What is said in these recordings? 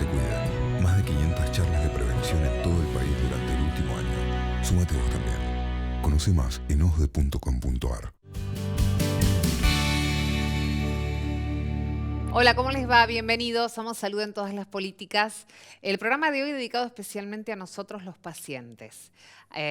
se cuiden. Más de 500 charlas de prevención en todo el país durante el último año. Súmate vos también. Conoce más en osde.com.ar. Hola, ¿cómo les va? Bienvenidos. Somos Salud en Todas las Políticas. El programa de hoy dedicado especialmente a nosotros los pacientes.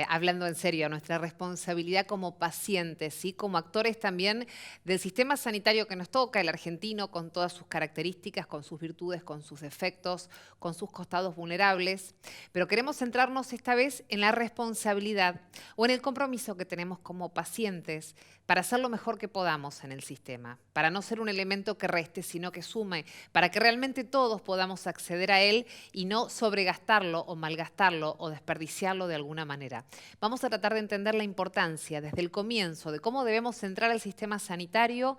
Hablando en serio, a nuestra responsabilidad como pacientes y como actores también del sistema sanitario que nos toca, el argentino, con todas sus características, con sus virtudes, con sus defectos, con sus costados vulnerables. Pero queremos centrarnos esta vez en la responsabilidad o en el compromiso que tenemos como pacientes para hacer lo mejor que podamos en el sistema, para no ser un elemento que reste, sino que sume, para que realmente todos podamos acceder a él y no sobregastarlo o malgastarlo o desperdiciarlo de alguna manera. Vamos a tratar de entender la importancia desde el comienzo de cómo debemos entrar al sistema sanitario,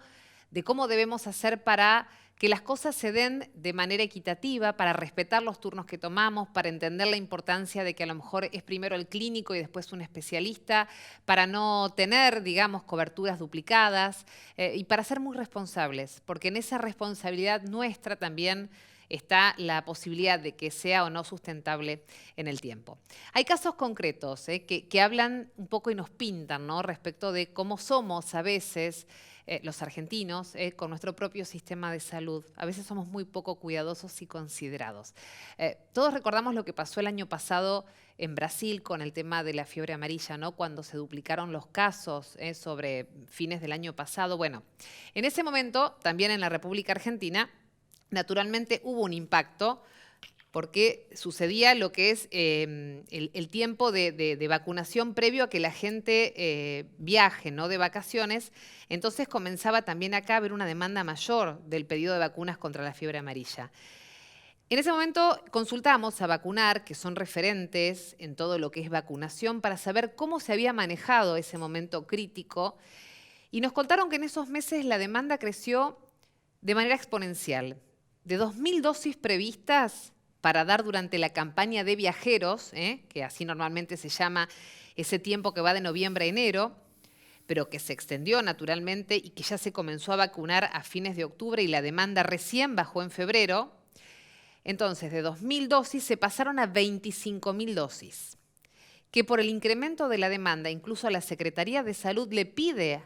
de cómo debemos hacer para que las cosas se den de manera equitativa, para respetar los turnos que tomamos, para entender la importancia de que a lo mejor es primero el clínico y después un especialista, para no tener, digamos, coberturas duplicadas y para ser muy responsables, porque en esa responsabilidad nuestra también está la posibilidad de que sea o no sustentable en el tiempo. Hay casos concretos que hablan un poco y nos pintan, ¿no?, respecto de cómo somos a veces los argentinos con nuestro propio sistema de salud. A veces somos muy poco cuidadosos y considerados. Todos recordamos lo que pasó el año pasado en Brasil con el tema de la fiebre amarilla, ¿no?, cuando se duplicaron los casos sobre fines del año pasado. Bueno, en ese momento, también en la República Argentina, naturalmente hubo un impacto porque sucedía lo que es el tiempo de vacunación previo a que la gente viaje, ¿no?, de vacaciones. Entonces comenzaba también acá a haber una demanda mayor del pedido de vacunas contra la fiebre amarilla. En ese momento consultamos a Vacunar, que son referentes en todo lo que es vacunación, para saber cómo se había manejado ese momento crítico. Y nos contaron que en esos meses la demanda creció de manera exponencial. De 2.000 dosis previstas para dar durante la campaña de viajeros, que así normalmente se llama ese tiempo que va de noviembre a enero, pero que se extendió naturalmente y que ya se comenzó a vacunar a fines de octubre y la demanda recién bajó en febrero. Entonces, de 2.000 dosis se pasaron a 25.000 dosis, que por el incremento de la demanda, incluso a la Secretaría de Salud les pidió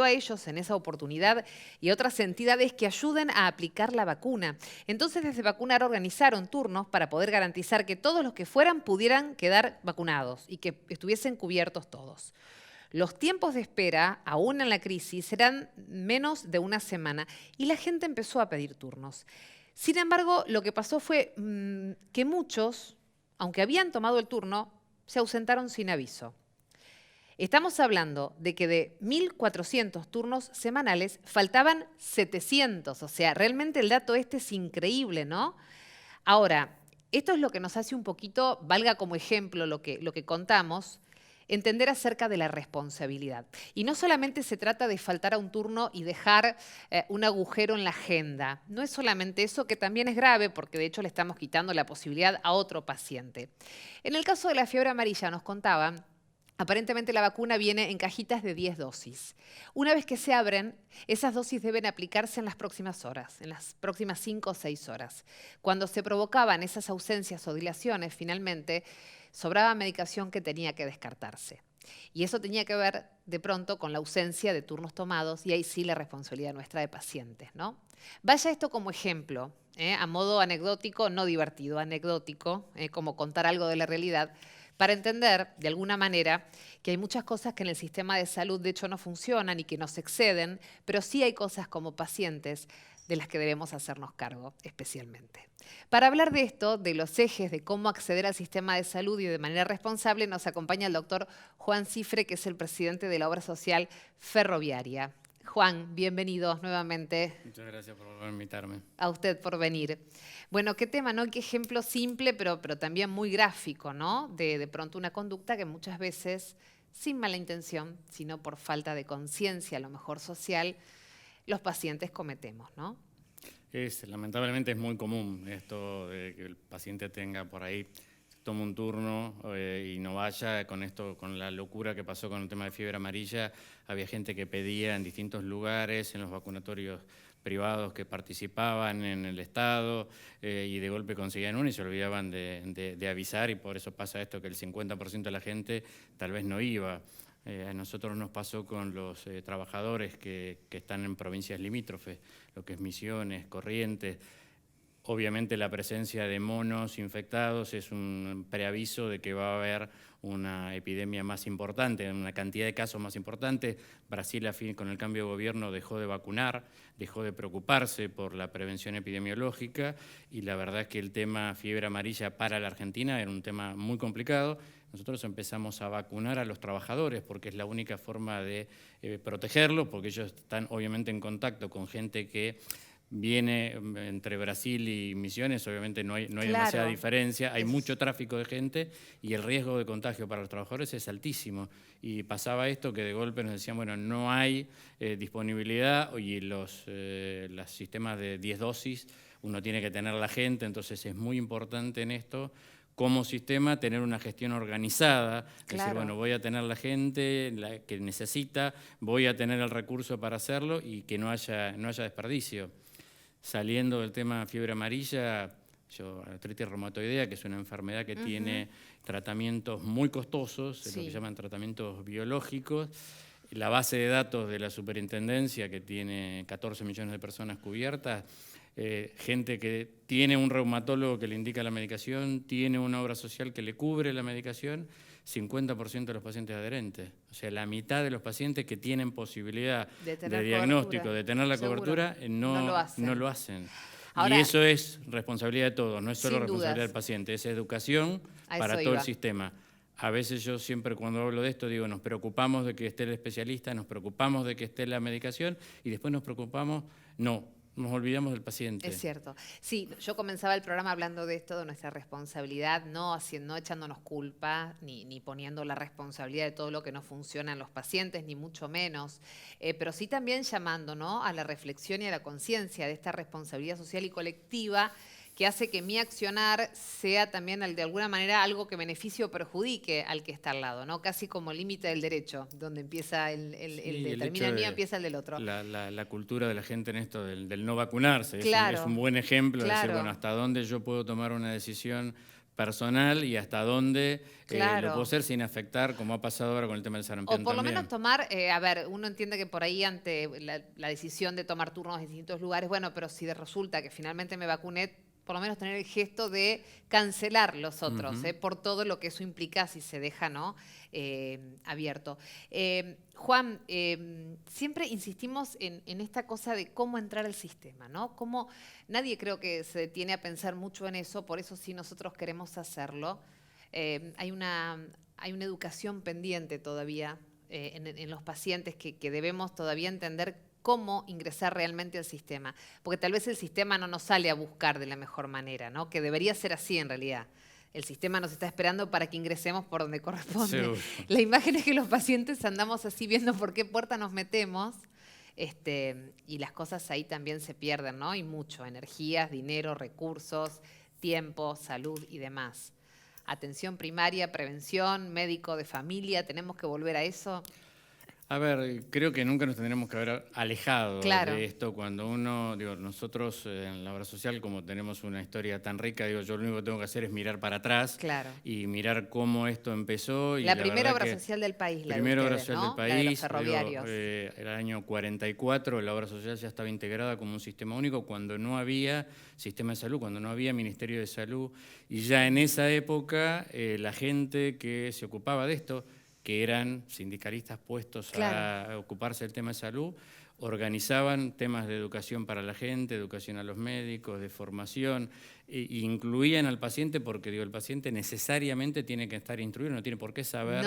a ellos en esa oportunidad y a otras entidades que ayuden a aplicar la vacuna. Entonces, desde Vacunar organizaron turnos para poder garantizar que todos los que fueran pudieran quedar vacunados y que estuviesen cubiertos todos. Los tiempos de espera, aún en la crisis, eran menos de una semana y la gente empezó a pedir turnos. Sin embargo, lo que pasó fue que muchos, aunque habían tomado el turno, se ausentaron sin aviso. Estamos hablando de que de 1.400 turnos semanales faltaban 700, o sea, realmente el dato este es increíble, ¿no? Ahora, esto es lo que nos hace un poquito, valga como ejemplo lo que contamos, entender acerca de la responsabilidad. Y no solamente se trata de faltar a un turno y dejar un agujero en la agenda. No es solamente eso, que también es grave, porque de hecho le estamos quitando la posibilidad a otro paciente. En el caso de la fiebre amarilla nos contaban, aparentemente la vacuna viene en cajitas de 10 dosis. Una vez que se abren, esas dosis deben aplicarse en las próximas horas, en las próximas 5 o 6 horas. Cuando se provocaban esas ausencias o dilaciones, finalmente, sobraba medicación que tenía que descartarse. Y eso tenía que ver, de pronto, con la ausencia de turnos tomados, y ahí sí la responsabilidad nuestra de pacientes, ¿no? Vaya esto como ejemplo, a modo anecdótico, no divertido, anecdótico, como contar algo de la realidad, para entender, de alguna manera, que hay muchas cosas que en el sistema de salud de hecho no funcionan y que nos exceden, pero sí hay cosas como pacientes de las que debemos hacernos cargo especialmente. Para hablar de esto, de los ejes de cómo acceder al sistema de salud y de manera responsable, nos acompaña el doctor Juan Cifre, que es el presidente de la Obra Social Ferroviaria. Juan, bienvenidos nuevamente. Muchas gracias por volver a invitarme. A usted por venir. Bueno, qué tema, ¿no? Qué ejemplo simple, pero también muy gráfico, ¿no? De pronto una conducta que muchas veces, sin mala intención, sino por falta de conciencia, a lo mejor social, los pacientes cometemos, ¿no? Lamentablemente es muy común esto de que el paciente tenga por ahí tome un turno y no vaya. Con esto, con la locura que pasó con el tema de fiebre amarilla, había gente que pedía en distintos lugares, en los vacunatorios privados que participaban en el Estado, y de golpe conseguían uno y se olvidaban de avisar, y por eso pasa esto, que el 50% de la gente tal vez no iba. A nosotros nos pasó con los trabajadores que están en provincias limítrofes, lo que es Misiones, Corrientes. Obviamente la presencia de monos infectados es un preaviso de que va a haber una epidemia más importante, una cantidad de casos más importante. Brasil, con el cambio de gobierno, dejó de vacunar, dejó de preocuparse por la prevención epidemiológica, y la verdad es que el tema fiebre amarilla para la Argentina era un tema muy complicado. Nosotros empezamos a vacunar a los trabajadores porque es la única forma de protegerlos, porque ellos están obviamente en contacto con gente que viene entre Brasil y Misiones, obviamente no hay Claro. demasiada diferencia, hay mucho tráfico de gente y el riesgo de contagio para los trabajadores es altísimo. Y pasaba esto que de golpe nos decían, bueno, no hay disponibilidad, y los sistemas de 10 dosis uno tiene que tener la gente, entonces es muy importante en esto como sistema tener una gestión organizada, decir, bueno, voy a tener la gente que necesita, voy a tener el recurso para hacerlo y que no haya desperdicio. Saliendo del tema fiebre amarilla, artritis reumatoidea, que es una enfermedad que tiene tratamientos muy costosos, lo que llaman tratamientos biológicos. La base de datos de la superintendencia, que tiene 14 millones de personas cubiertas, gente que tiene un reumatólogo que le indica la medicación, tiene una obra social que le cubre la medicación, 50% de los pacientes adherentes. O sea, la mitad de los pacientes que tienen posibilidad de diagnóstico, de tener la cobertura, no lo hacen. Ahora, y eso es responsabilidad de todos, no es solo responsabilidad del paciente, es educación para todo el sistema. A veces yo siempre cuando hablo de esto digo, nos preocupamos de que esté el especialista, nos preocupamos de que esté la medicación, y después nos nos olvidamos del paciente. Es cierto. Sí, yo comenzaba el programa hablando de esto, de nuestra responsabilidad, no echándonos culpa, ni poniendo la responsabilidad de todo lo que no funciona en los pacientes, ni mucho menos, pero sí también llamando, ¿no?, a la reflexión y a la conciencia de esta responsabilidad social y colectiva, que hace que mi accionar sea también de alguna manera algo que beneficie o perjudique al que está al lado, ¿no? Casi como límite del derecho, donde empieza el termina el mío, empieza el del otro. La cultura de la gente en esto del no vacunarse, claro, es un buen ejemplo de decir, bueno, hasta dónde yo puedo tomar una decisión personal y hasta dónde lo puedo hacer sin afectar, como ha pasado ahora con el tema del sarampión. O por lo menos tomar, uno entiende que por ahí ante la decisión de tomar turnos en distintos lugares, bueno, pero si resulta que finalmente me vacuné, por lo menos tener el gesto de cancelar los otros, por todo lo que eso implica si se deja, ¿no?, abierto. Juan, siempre insistimos en esta cosa de cómo entrar al sistema, ¿no? Nadie creo que se detiene a pensar mucho en eso, por eso sí nosotros queremos hacerlo. Hay una educación pendiente todavía en los pacientes que debemos todavía entender cómo ingresar realmente al sistema. Porque tal vez el sistema no nos sale a buscar de la mejor manera, ¿no?, que debería ser así en realidad. El sistema nos está esperando para que ingresemos por donde corresponde. Sí. La imagen es que los pacientes andamos así viendo por qué puerta nos metemos, y las cosas ahí también se pierden, ¿no? Y mucho, energías, dinero, recursos, tiempo, salud y demás. Atención primaria, prevención, médico de familia, ¿tenemos que volver a eso? A ver, creo que nunca nos tendremos que haber alejado de esto. Cuando nosotros en la obra social, como tenemos una historia tan rica, yo lo único que tengo que hacer es mirar para atrás y mirar cómo esto empezó. Y la primera obra social del país, la primera obra social del país, la de los ferroviarios. El año 44 la obra social ya estaba integrada como un sistema único cuando no había sistema de salud, cuando no había Ministerio de Salud. Y ya en esa época la gente que se ocupaba de esto, que eran sindicalistas puestos a ocuparse del tema de salud, organizaban temas de educación para la gente, educación a los médicos, de formación, e incluían al paciente porque el paciente necesariamente tiene que estar instruido, no tiene por qué saber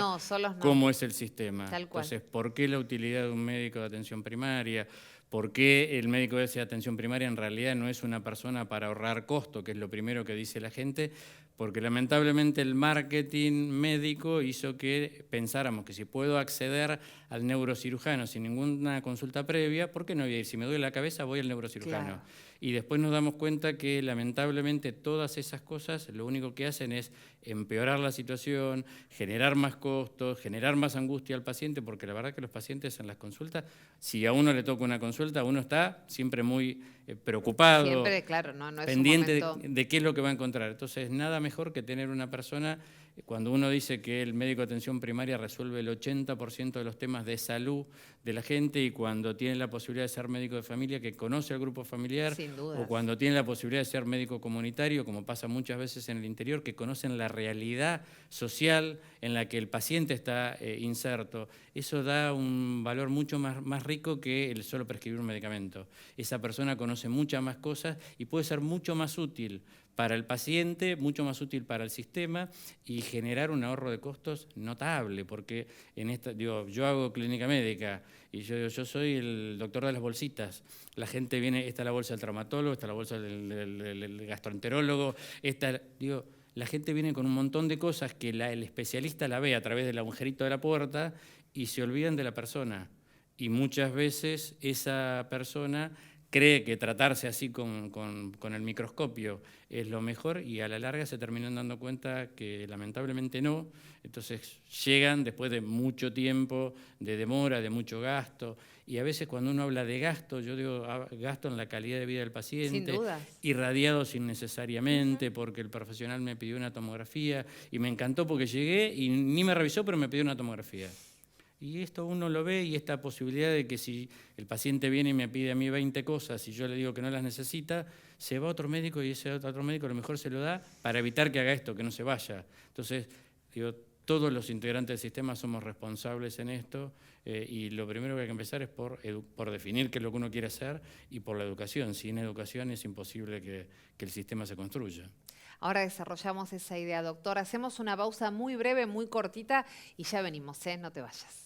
cómo es el sistema. Entonces, ¿por qué la utilidad de un médico de atención primaria? ¿Por qué el médico de atención primaria en realidad no es una persona para ahorrar costo, que es lo primero que dice la gente? Porque lamentablemente el marketing médico hizo que pensáramos que si puedo acceder al neurocirujano sin ninguna consulta previa, ¿por qué no voy a ir? Si me duele la cabeza, voy al neurocirujano. Claro. Y después nos damos cuenta que lamentablemente todas esas cosas lo único que hacen es empeorar la situación, generar más costos, generar más angustia al paciente, porque la verdad que los pacientes en las consultas, si a uno le toca una consulta, uno está siempre muy preocupado, Siempre, claro, no es pendiente un momento... de qué es lo que va a encontrar. Entonces, nada mejor que tener una persona, cuando uno dice que el médico de atención primaria resuelve el 80% de los temas de salud de la gente, y cuando tiene la posibilidad de ser médico de familia, que conoce al grupo familiar, Sin dudas. o cuando tiene la posibilidad de ser médico comunitario, como pasa muchas veces en el interior, que conocen la realidad social en la que el paciente está inserto, eso da un valor mucho más rico que el solo prescribir un medicamento. Esa persona conoce muchas más cosas y puede ser mucho más útil para el paciente, mucho más útil para el sistema, y generar un ahorro de costos notable, porque yo hago clínica médica y yo soy el doctor de las bolsitas. La gente viene, está la bolsa del traumatólogo, está la bolsa del gastroenterólogo, la gente viene con un montón de cosas que el especialista la ve a través del agujerito de la puerta y se olvidan de la persona. Y muchas veces esa persona cree que tratarse así con el microscopio es lo mejor, y a la larga se terminan dando cuenta que lamentablemente no. Entonces llegan después de mucho tiempo de demora, de mucho gasto, y a veces cuando uno habla de gasto, yo digo gasto en la calidad de vida del paciente, Sin dudas. irradiados innecesariamente, porque el profesional me pidió una tomografía y me encantó porque llegué y ni me revisó, pero me pidió una tomografía. Y esto uno lo ve, y esta posibilidad de que si el paciente viene y me pide a mí 20 cosas y yo le digo que no las necesita, se va a otro médico y ese otro médico a lo mejor se lo da para evitar que haga esto, que no se vaya. Entonces, todos los integrantes del sistema somos responsables en esto, y lo primero que hay que empezar es por definir qué es lo que uno quiere hacer y por la educación. Sin educación es imposible que el sistema se construya. Ahora desarrollamos esa idea, doctor. Hacemos una pausa muy breve, muy cortita y ya venimos, no te vayas.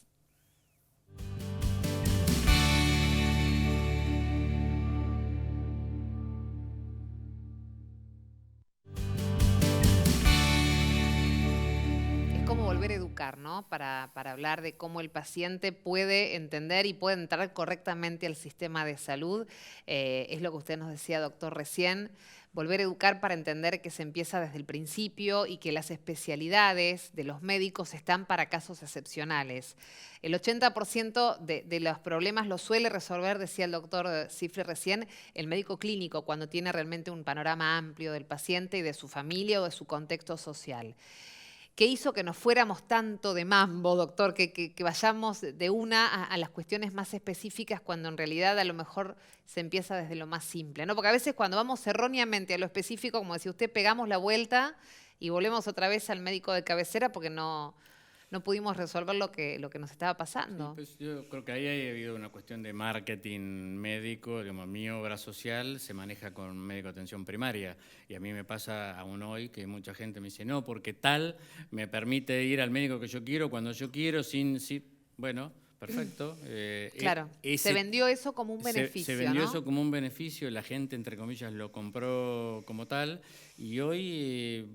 Volver a educar, ¿no? Para hablar de cómo el paciente puede entender y puede entrar correctamente al sistema de salud. Es lo que usted nos decía, doctor, recién. Volver a educar para entender que se empieza desde el principio y que las especialidades de los médicos están para casos excepcionales. El 80% de los problemas lo suele resolver, decía el doctor Cifre recién, el médico clínico, cuando tiene realmente un panorama amplio del paciente y de su familia o de su contexto social. ¿Qué hizo que nos fuéramos tanto de mambo, doctor? Que vayamos de una a las cuestiones más específicas, cuando en realidad a lo mejor se empieza desde lo más simple, ¿no? Porque a veces cuando vamos erróneamente a lo específico, como decía usted, pegamos la vuelta y volvemos otra vez al médico de cabecera porque no pudimos resolver lo que nos estaba pasando. Sí, pues yo creo que ahí ha habido una cuestión de marketing médico. Digamos, mi obra social se maneja con médico de atención primaria, y a mí me pasa aún hoy que mucha gente me dice, no, porque tal me permite ir al médico que yo quiero, cuando yo quiero, bueno, perfecto. Claro, se vendió eso como un beneficio, Se vendió, ¿no? eso como un beneficio, la gente, entre comillas, lo compró como tal, y hoy,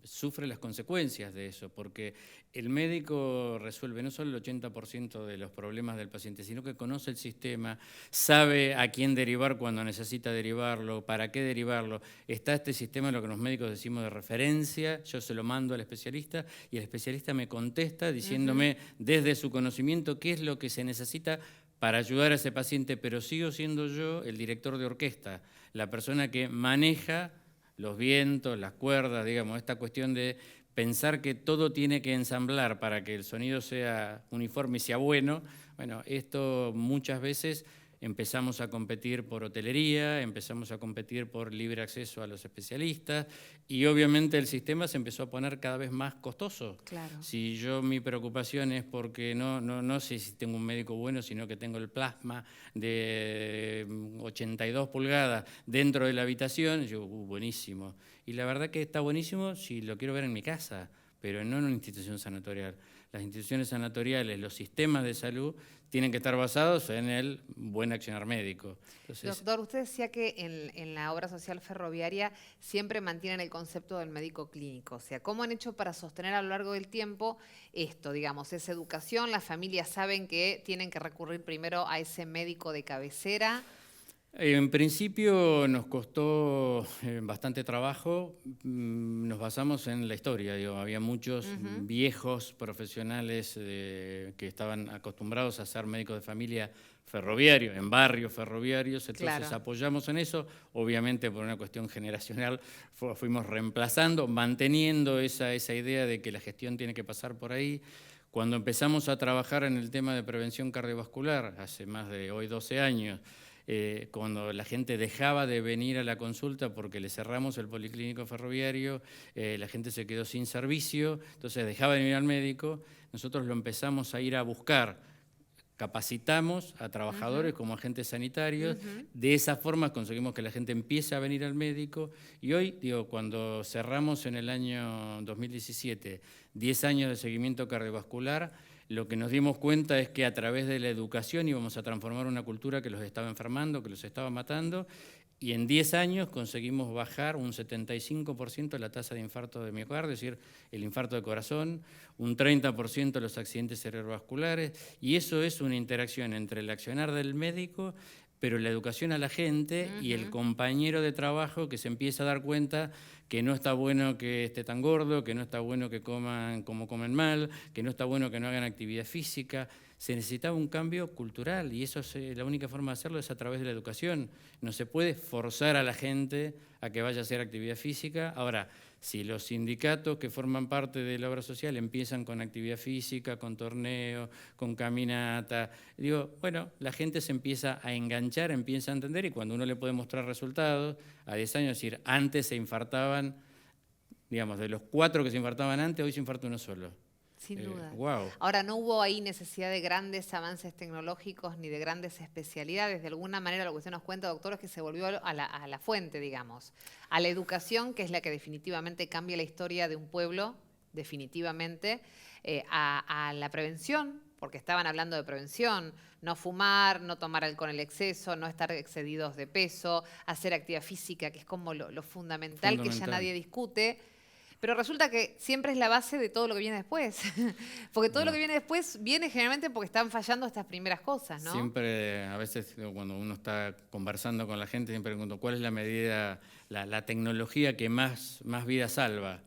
sufre las consecuencias de eso, porque el médico resuelve no solo el 80% de los problemas del paciente, sino que conoce el sistema, sabe a quién derivar cuando necesita derivarlo, para qué derivarlo. Está este sistema, lo que los médicos decimos de referencia, yo se lo mando al especialista y el especialista me contesta diciéndome desde su conocimiento qué es lo que se necesita para ayudar a ese paciente, pero sigo siendo yo el director de orquesta, la persona que maneja los vientos, las cuerdas, digamos, esta cuestión de pensar que todo tiene que ensamblar para que el sonido sea uniforme y sea bueno. Bueno, esto muchas veces empezamos a competir por hotelería, empezamos a competir por libre acceso a los especialistas, y obviamente el sistema se empezó a poner cada vez más costoso. Claro. Si mi preocupación es porque no sé si tengo un médico bueno, sino que tengo el plasma de 82 pulgadas dentro de la habitación, yo, buenísimo. Y la verdad que está buenísimo si lo quiero ver en mi casa, pero no en una institución sanatorial. las instituciones sanatoriales, los sistemas de salud, tienen que estar basados en el buen accionar médico. Entonces, doctor, usted decía que en la obra social ferroviaria siempre mantienen el concepto del médico clínico. O sea, ¿cómo han hecho para sostener a lo largo del tiempo esto? Digamos, esa educación, las familias saben que tienen que recurrir primero a ese médico de cabecera. En principio nos costó bastante trabajo, nos basamos en la historia, digo, había muchos viejos profesionales que estaban acostumbrados a ser médicos de familia ferroviarios, en barrios ferroviarios, entonces apoyamos en eso, obviamente por una cuestión generacional fuimos reemplazando, manteniendo esa idea de que la gestión tiene que pasar por ahí. Cuando empezamos a trabajar en el tema de prevención cardiovascular, hace más de hoy 12 años, cuando la gente dejaba de venir a la consulta porque le cerramos el policlínico ferroviario, la gente se quedó sin servicio, entonces dejaba de venir al médico, nosotros lo empezamos a ir a buscar, capacitamos a trabajadores como agentes sanitarios, de esa forma conseguimos que la gente empiece a venir al médico y hoy, digo, cuando cerramos en el año 2017 10 años de seguimiento cardiovascular, lo que nos dimos cuenta es que a través de la educación íbamos a transformar una cultura que los estaba enfermando, que los estaba matando, y en 10 años conseguimos bajar un 75% la tasa de infarto de miocardio, es decir, el infarto de corazón, un 30% los accidentes cerebrovasculares, y eso es una interacción entre el accionar del médico, pero la educación a la gente y el compañero de trabajo que se empieza a dar cuenta que no está bueno que esté tan gordo, que no está bueno que coman como comen mal, que no está bueno que no hagan actividad física. Se necesitaba un cambio cultural y eso la única forma de hacerlo es a través de la educación. No se puede forzar a la gente a que vaya a hacer actividad física. Ahora, si los sindicatos que forman parte de la obra social empiezan con actividad física, con torneo, con caminata, digo, bueno, la gente se empieza a enganchar, empieza a entender y cuando uno le puede mostrar resultados, a 10 años, es decir, antes se infartaban, digamos, de los 4 que se infartaban antes, hoy se infarta uno solo. Sin duda. Wow. Ahora, no hubo ahí necesidad de grandes avances tecnológicos ni de grandes especialidades. De alguna manera, lo que usted nos cuenta, doctor, es que se volvió a la fuente, digamos, a la educación, que es la que definitivamente cambia la historia de un pueblo, definitivamente, a la prevención, porque estaban hablando de prevención, no fumar, no tomar alcohol en exceso, no estar excedidos de peso, hacer actividad física, que es como lo fundamental, que ya nadie discute. Pero resulta que siempre es la base de todo lo que viene después. Porque todo lo que viene después viene generalmente porque están fallando estas primeras cosas, ¿no? Siempre, a veces cuando uno está conversando con la gente, siempre pregunto, ¿cuál es la medida, la tecnología que más vida salva?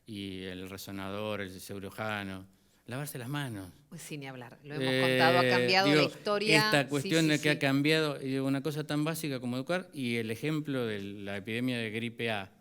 Y el resonador, el cirujano, lavarse las manos. Pues sí, ni hablar. Lo hemos contado, ha cambiado la historia. Esta cuestión de que ha cambiado, una cosa tan básica como educar, y el ejemplo de la epidemia de gripe A,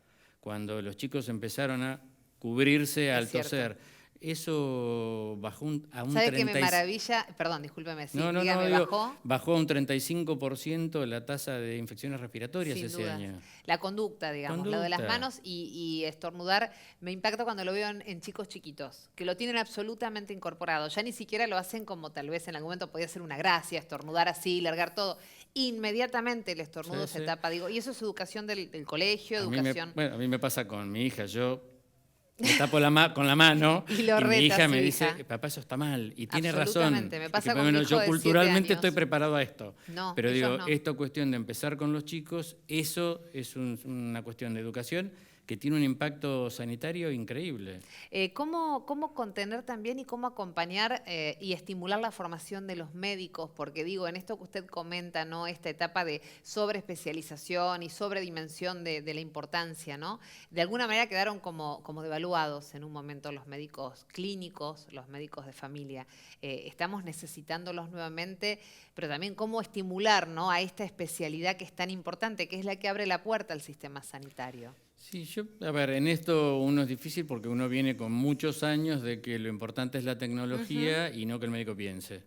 cuando los chicos empezaron a cubrirse al toser. Eso bajó a un 35%. ¿Sabe qué me maravilla? Perdón, discúlpeme. Sí, bajó a un 35% la tasa de infecciones respiratorias ese año. La conducta, digamos, lo de las manos y estornudar, me impacta cuando lo veo en chicos chiquitos, que lo tienen absolutamente incorporado. Ya ni siquiera lo hacen como tal vez en algún momento podía ser una gracia, estornudar así, largar todo. Inmediatamente el estornudo se tapa, digo, y eso es educación del colegio, educación. A mí me pasa con mi hija, yo me tapo con la mano y mi hija me dice, papá, eso está mal, y tiene razón. Me pasa con mi hijo yo culturalmente estoy preparado a esto, no, pero digo, esta cuestión de empezar con los chicos, eso es una cuestión de educación que tiene un impacto sanitario increíble. ¿Cómo contener también y cómo acompañar y estimular la formación de los médicos? Porque digo, en esto que usted comenta, ¿no? Esta etapa de sobreespecialización y sobredimensión de la importancia, ¿no? De alguna manera quedaron como devaluados en un momento los médicos clínicos, los médicos de familia. Estamos necesitándolos nuevamente, pero también cómo estimular, ¿no? A esta especialidad que es tan importante, que es la que abre la puerta al sistema sanitario. Sí, en esto uno es difícil porque uno viene con muchos años de que lo importante es la tecnología y no que el médico piense.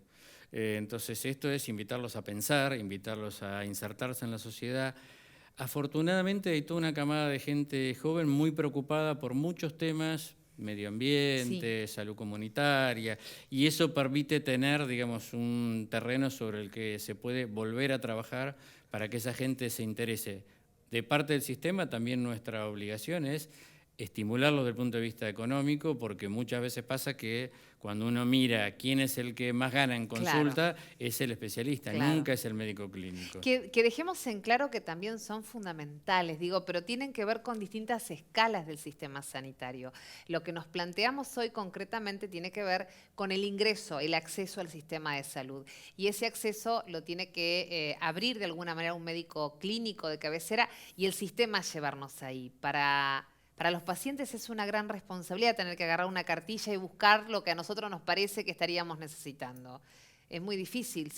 Entonces esto es invitarlos a pensar, invitarlos a insertarse en la sociedad. Afortunadamente hay toda una camada de gente joven muy preocupada por muchos temas, medio ambiente, salud comunitaria, y eso permite tener, digamos, un terreno sobre el que se puede volver a trabajar para que esa gente se interese. De parte del sistema también nuestra obligación es estimularlo desde el punto de vista económico, porque muchas veces pasa que cuando uno mira quién es el que más gana en consulta, es el especialista, nunca es el médico clínico. Que dejemos en claro que también son fundamentales, digo, pero tienen que ver con distintas escalas del sistema sanitario. Lo que nos planteamos hoy concretamente tiene que ver con el ingreso, el acceso al sistema de salud. Y ese acceso lo tiene que abrir de alguna manera un médico clínico de cabecera y el sistema llevarnos ahí. Para los pacientes es una gran responsabilidad tener que agarrar una cartilla y buscar lo que a nosotros nos parece que estaríamos necesitando. Es muy difícil,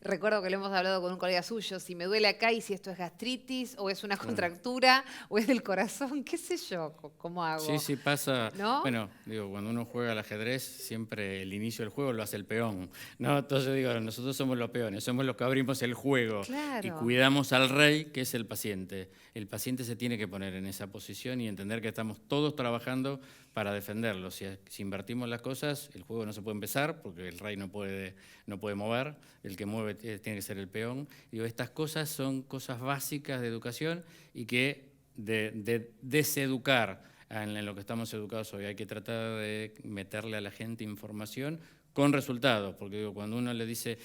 recuerdo que lo hemos hablado con un colega suyo, si me duele acá y si esto es gastritis o es una contractura o es del corazón, qué sé yo, ¿cómo hago? Sí, pasa, ¿no? Bueno, digo, cuando uno juega al ajedrez, siempre el inicio del juego lo hace el peón, ¿no? Entonces digo, nosotros somos los peones, somos los que abrimos el juego y cuidamos al rey, que es el paciente. El paciente se tiene que poner en esa posición y entender que estamos todos trabajando para defenderlo. Si invertimos las cosas, el juego no se puede empezar porque el rey no puede mover, el que mueve tiene que ser el peón. Digo, estas cosas son cosas básicas de educación y que de deseducar en lo que estamos educados hoy. Hay que tratar de meterle a la gente información con resultados, porque digo, cuando uno le dice,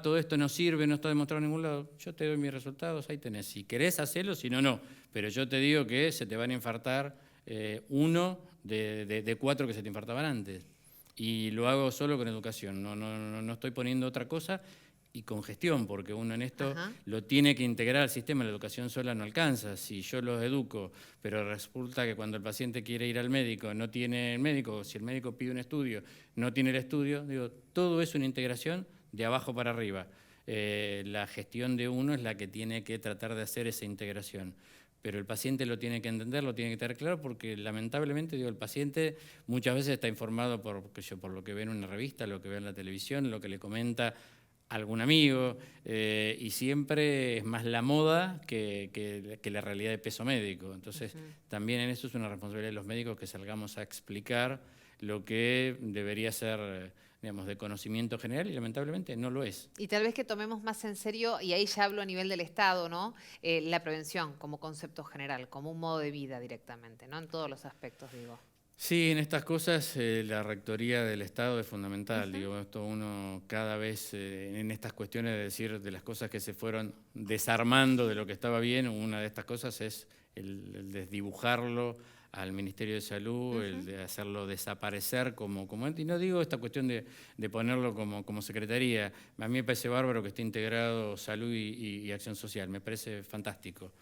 todo esto no sirve, no está demostrado en ningún lado, yo te doy mis resultados, ahí tenés. Si querés hacerlo, si no, no. Pero yo te digo que se te van a infartar uno de 4 que se te infartaban antes. Y lo hago solo con educación, no estoy poniendo otra cosa y con gestión, porque uno en esto lo tiene que integrar al sistema, la educación sola no alcanza. Si yo los educo, pero resulta que cuando el paciente quiere ir al médico no tiene el médico, si el médico pide un estudio, no tiene el estudio, digo, todo es una integración de abajo para arriba. La gestión de uno es la que tiene que tratar de hacer esa integración. Pero el paciente lo tiene que entender, lo tiene que tener claro, porque lamentablemente, digo, el paciente muchas veces está informado por lo que ve en una revista, lo que ve en la televisión, lo que le comenta algún amigo, y siempre es más la moda que la realidad de peso médico. Entonces, también en eso es una responsabilidad de los médicos que salgamos a explicar lo que debería ser, digamos, de conocimiento general, y lamentablemente no lo es. Y tal vez que tomemos más en serio, y ahí ya hablo a nivel del Estado, ¿no? La prevención como concepto general, como un modo de vida directamente, ¿no? En todos los aspectos, digo. Sí, en estas cosas la rectoría del Estado es fundamental. Digo, esto uno cada vez en estas cuestiones de decir de las cosas que se fueron desarmando de lo que estaba bien, una de estas cosas es el desdibujarlo al Ministerio de Salud, el de hacerlo desaparecer como ente. Y no digo esta cuestión de ponerlo como secretaría. A mí me parece bárbaro que esté integrado Salud y Acción Social, me parece fantástico.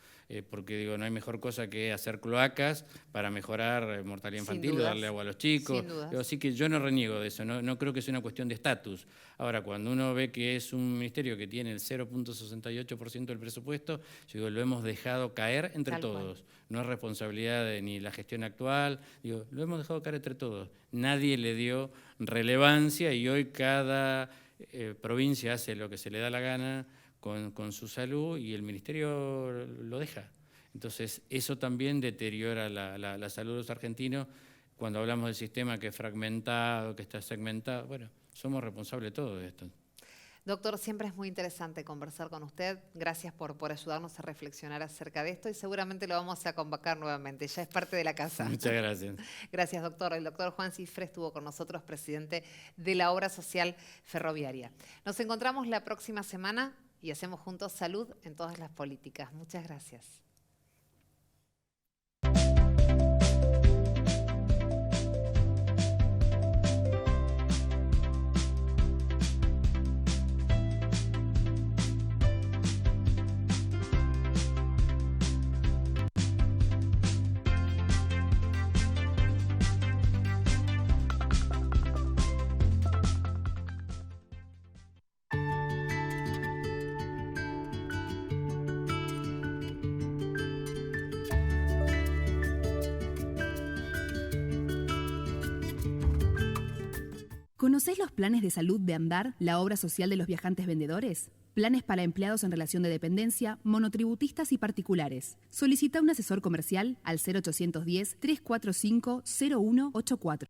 Porque digo, no hay mejor cosa que hacer cloacas para mejorar mortalidad infantil, darle agua a los chicos. Digo, así que yo no reniego de eso, no creo que sea una cuestión de estatus. Ahora, cuando uno ve que es un ministerio que tiene el 0.68% del presupuesto, yo digo, lo hemos dejado caer entre todos. No es responsabilidad de ni la gestión actual, digo, lo hemos dejado caer entre todos. Nadie le dio relevancia y hoy cada provincia hace lo que se le da la gana con su salud y el ministerio lo deja. Entonces, eso también deteriora la salud de los argentinos. Cuando hablamos del sistema que es fragmentado, que está segmentado, bueno, somos responsables de todo esto. Doctor, siempre es muy interesante conversar con usted. Gracias por ayudarnos a reflexionar acerca de esto y seguramente lo vamos a convocar nuevamente. Ya es parte de la casa. Muchas gracias. Gracias, doctor. El doctor Juan Cifre estuvo con nosotros, presidente de la Obra Social Ferroviaria. Nos encontramos la próxima semana y hacemos juntos salud en todas las políticas. Muchas gracias. ¿Conocés los planes de salud de Andar, la obra social de los viajantes vendedores? Planes para empleados en relación de dependencia, monotributistas y particulares. Solicita un asesor comercial al 0810-345-0184.